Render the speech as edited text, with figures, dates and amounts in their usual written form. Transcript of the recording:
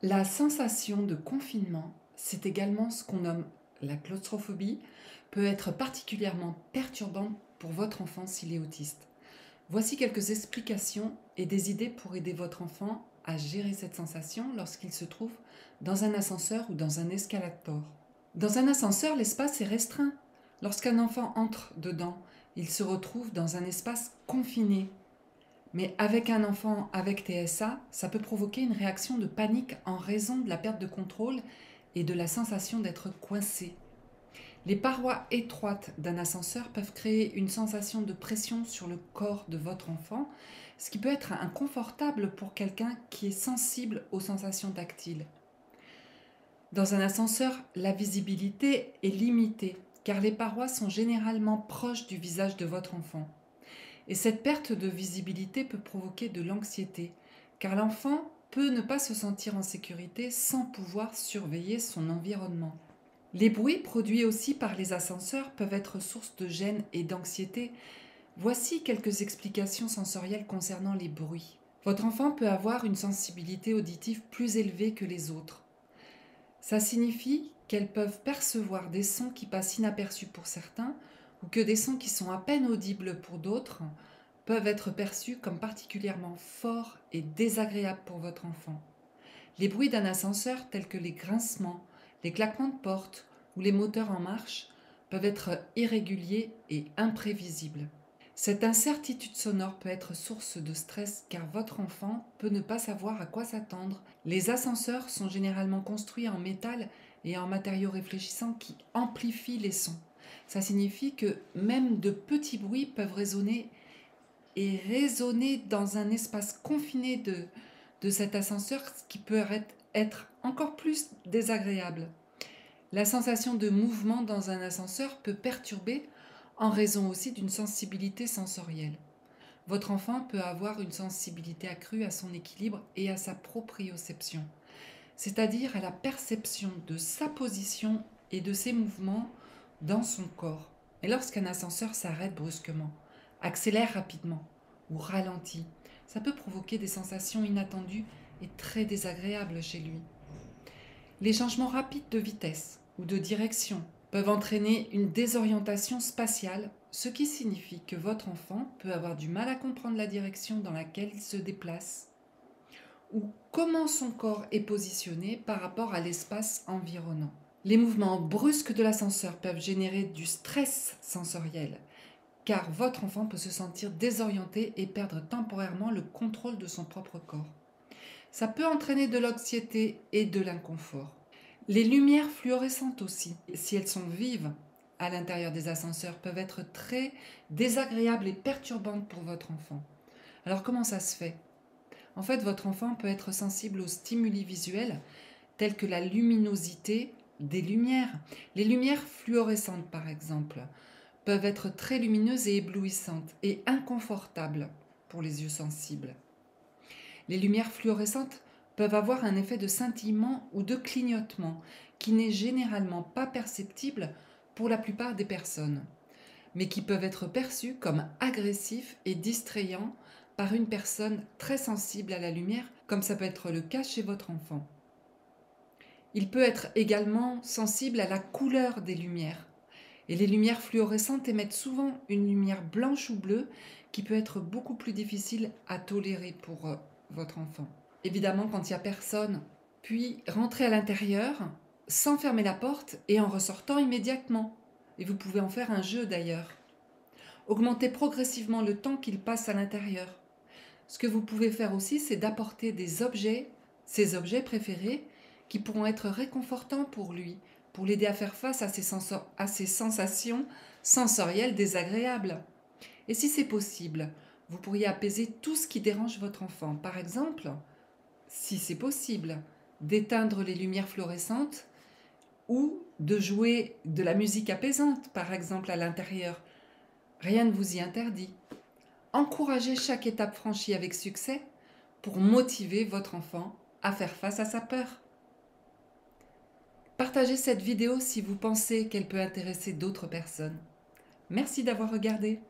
La sensation de confinement, c'est également ce qu'on nomme la claustrophobie, peut être particulièrement perturbante pour votre enfant s'il est autiste. Voici quelques explications et des idées pour aider votre enfant à gérer cette sensation lorsqu'il se trouve dans un ascenseur ou dans un escalator. Dans un ascenseur, l'espace est restreint. Lorsqu'un enfant entre dedans, il se retrouve dans un espace confiné. Mais avec un enfant avec TSA, ça peut provoquer une réaction de panique en raison de la perte de contrôle et de la sensation d'être coincé. Les parois étroites d'un ascenseur peuvent créer une sensation de pression sur le corps de votre enfant, ce qui peut être inconfortable pour quelqu'un qui est sensible aux sensations tactiles. Dans un ascenseur, la visibilité est limitée, car les parois sont généralement proches du visage de votre enfant. Et cette perte de visibilité peut provoquer de l'anxiété, car l'enfant peut ne pas se sentir en sécurité sans pouvoir surveiller son environnement. Les bruits produits aussi par les ascenseurs peuvent être source de gêne et d'anxiété. Voici quelques explications sensorielles concernant les bruits. Votre enfant peut avoir une sensibilité auditive plus élevée que les autres. Ça signifie qu'elles peuvent percevoir des sons qui passent inaperçus pour certains ou que des sons qui sont à peine audibles pour d'autres peuvent être perçus comme particulièrement forts et désagréables pour votre enfant. Les bruits d'un ascenseur tels que les grincements, les claquements de porte ou les moteurs en marche peuvent être irréguliers et imprévisibles. Cette incertitude sonore peut être source de stress car votre enfant peut ne pas savoir à quoi s'attendre. Les ascenseurs sont généralement construits en métal et en matériaux réfléchissants qui amplifient les sons. Ça signifie que même de petits bruits peuvent résonner dans un espace confiné de cet ascenseur, ce qui peut être encore plus désagréable. La sensation de mouvement dans un ascenseur peut perturber en raison aussi d'une sensibilité sensorielle. Votre enfant peut avoir une sensibilité accrue à son équilibre et à sa proprioception, c'est-à-dire à la perception de sa position et de ses mouvements dans son corps. Et lorsqu'un ascenseur s'arrête brusquement, accélère rapidement ou ralentit, ça peut provoquer des sensations inattendues et très désagréables chez lui. Les changements rapides de vitesse ou de direction peuvent entraîner une désorientation spatiale, ce qui signifie que votre enfant peut avoir du mal à comprendre la direction dans laquelle il se déplace ou comment son corps est positionné par rapport à l'espace environnant. Les mouvements brusques de l'ascenseur peuvent générer du stress sensoriel, car votre enfant peut se sentir désorienté et perdre temporairement le contrôle de son propre corps. Ça peut entraîner de l'anxiété et de l'inconfort. Les lumières fluorescentes aussi, si elles sont vives à l'intérieur des ascenseurs, peuvent être très désagréables et perturbantes pour votre enfant. Alors comment ça se fait ? En fait, votre enfant peut être sensible aux stimuli visuels tels que la luminosité des lumières. Les lumières fluorescentes, par exemple, peuvent être très lumineuses et éblouissantes et inconfortables pour les yeux sensibles. Les lumières fluorescentes peuvent avoir un effet de scintillement ou de clignotement qui n'est généralement pas perceptible pour la plupart des personnes, mais qui peuvent être perçus comme agressifs et distrayants par une personne très sensible à la lumière, comme ça peut être le cas chez votre enfant. Il peut être également sensible à la couleur des lumières. Et les lumières fluorescentes émettent souvent une lumière blanche ou bleue qui peut être beaucoup plus difficile à tolérer pour votre enfant. Évidemment, quand il n'y a personne, puis rentrer à l'intérieur sans fermer la porte et en ressortant immédiatement. Et vous pouvez en faire un jeu d'ailleurs. Augmentez progressivement le temps qu'il passe à l'intérieur. Ce que vous pouvez faire aussi, c'est d'apporter des objets, ses objets préférés, qui pourront être réconfortants pour lui, pour l'aider à faire face à ses sensations sensorielles désagréables. Et si c'est possible, vous pourriez apaiser tout ce qui dérange votre enfant. Par exemple, si c'est possible, d'éteindre les lumières fluorescentes ou de jouer de la musique apaisante, par exemple à l'intérieur. Rien ne vous y interdit. Encouragez chaque étape franchie avec succès pour motiver votre enfant à faire face à sa peur. Partagez cette vidéo si vous pensez qu'elle peut intéresser d'autres personnes. Merci d'avoir regardé.